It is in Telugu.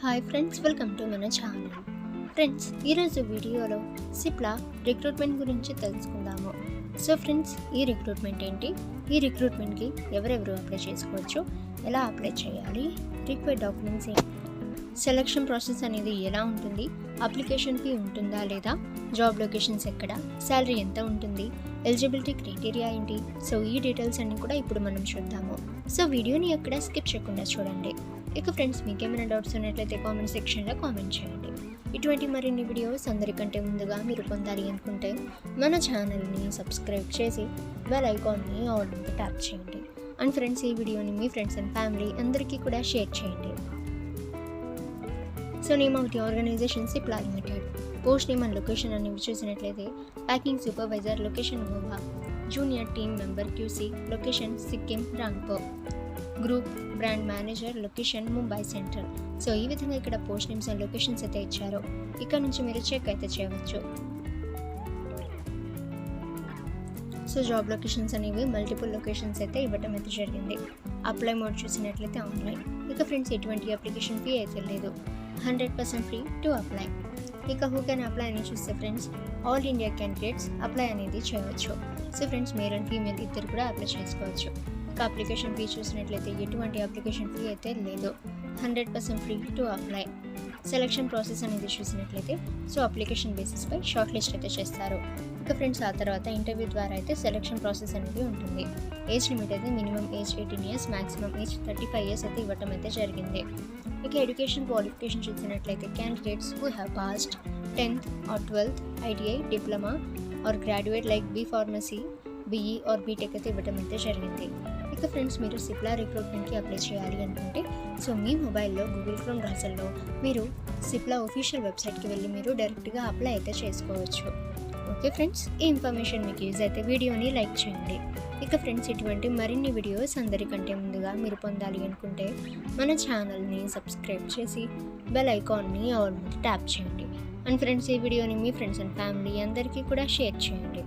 హాయ్ ఫ్రెండ్స్, వెల్కమ్ టు మన ఛానల్. ఫ్రెండ్స్, ఈరోజు వీడియోలో సిప్లా రిక్రూట్మెంట్ గురించి తెలుసుకుందాము. సో ఫ్రెండ్స్, ఈ రిక్రూట్మెంట్ ఏంటి, ఈ రిక్రూట్మెంట్కి ఎవరెవరు అప్లై చేసుకోవచ్చు, ఎలా అప్లై చేయాలి, రిక్వైర్డ్ డాక్యుమెంట్స్ ఏంటి, సెలక్షన్ ప్రాసెస్ అనేది ఎలా ఉంటుంది, అప్లికేషన్ ఫీ ఉంటుందా లేదా, జాబ్ లొకేషన్స్ ఎక్కడ, శాలరీ ఎంత ఉంటుంది, ఎలిజిబిలిటీ క్రైటీరియా ఏంటి, సో ఈ డీటెయిల్స్ అన్నీ కూడా ఇప్పుడు మనం చూద్దాము. సో వీడియోని ఎక్కడ స్కిప్ చేయకుండా చూడండి. ఇక ఫ్రెండ్స్, మీకేమైనా డౌట్స్ ఉన్నట్లయితే కామెంట్ సెక్షన్లో కామెంట్ చేయండి. ఇటువంటి మరిన్ని వీడియోస్ అందరికంటే ముందుగా మీరు పొందాలి అనుకుంటే మన ఛానల్ని సబ్స్క్రైబ్ చేసి బెల్ ఐకాన్ని ఆల్ మీద ట్యాప్ చేయండి. అండ్ ఫ్రెండ్స్, ఈ వీడియోని మీ ఫ్రెండ్స్ అండ్ ఫ్యామిలీ అందరికీ కూడా షేర్ చేయండి. So name of the organisation Cipla limited. Post name and location అనేవి చూసినట్లయితే packing supervisor, location Goa. Junior team member QC, location Sikkim Rangpur. Group brand manager, location Mumbai central. So ఈ విధంగా ఇక్కడ పోస్ట్ నేమ్స్ అండ్ లొకేషన్స్ అయితే ఇచ్చారు. ఇక్కడ నుంచి మీరు చెక్ అయితే చేయవచ్చు. సో జాబ్ లొకేషన్స్ అనేవి మల్టిపుల్ లొకేషన్స్ అయితే ఇవ్వటం అయితే జరిగింది. అప్లై మోడ్ చూసినట్లయితే ఆన్లైన్. ఇక ఫ్రెండ్స్, ఎటువంటి అప్లికేషన్ ఫీ అయితే లేదు, 100% ఫ్రీ టు అప్లై. ఇక హూ కెన్ అప్లై అని చూస్తే friends, all India candidates apply అనేది చేయవచ్చు. So friends, male and female ఇద్దరు కూడా అప్లై చేసుకోవచ్చు. ఇక అప్లికేషన్ ఫీ చూసినట్లయితే ఎటువంటి అప్లికేషన్ ఫీ అయితే లేదు, 100% free to apply. Selection process అనేది చూసినట్లయితే సో అప్లికేషన్ బేసిస్పై షార్ట్ లిస్ట్ అయితే చేస్తారు. ఇక ఫ్రెండ్స్, ఆ తర్వాత ఇంటర్వ్యూ ద్వారా అయితే సెలక్షన్ ప్రాసెస్ అనేది ఉంటుంది. ఏజ్ లిమిట్ అయితే minimum age 18 years, maximum age 35 years అయితే ఇవ్వటం అయితే జరిగింది. ఇక ఎడ్యుకేషన్ క్వాలిఫికేషన్ చూసినట్లయితే candidates who have passed 10th or 12th ITI, diploma or graduate like B pharmacy, BE or BTech అయితే ఇవ్వటం అయితే జరిగింది. ఇక ఫ్రెండ్స్, మీరు సిప్లా రిక్రూట్మెంట్కి అప్లై చేయాలి అనుకుంటే సో మీ మొబైల్లో గూగుల్ క్రోమ్ బ్రౌజర్లో మీరు సిప్లా ఒఫీషియల్ వెబ్సైట్కి వెళ్ళి మీరు డైరెక్ట్గా అప్లై అయితే చేసుకోవచ్చు. ఓకే ఫ్రెండ్స్, ఈ ఇన్ఫర్మేషన్ మీకు యూజ్ అయితే వీడియోని లైక్ చేయండి. ఇక ఫ్రెండ్స్, ఇటువంటి మరిన్ని వీడియోస్ అందరికంటే ముందుగా మీరు పొందాలి అనుకుంటే మన ఛానల్ని సబ్స్క్రైబ్ చేసి బెల్ ఐకాన్ని ఆల్ మీద ట్యాప్ చేయండి. అండ్ ఫ్రెండ్స్, ఈ వీడియోని మీ ఫ్రెండ్స్ అండ్ ఫ్యామిలీ అందరికీ కూడా షేర్ చేయండి.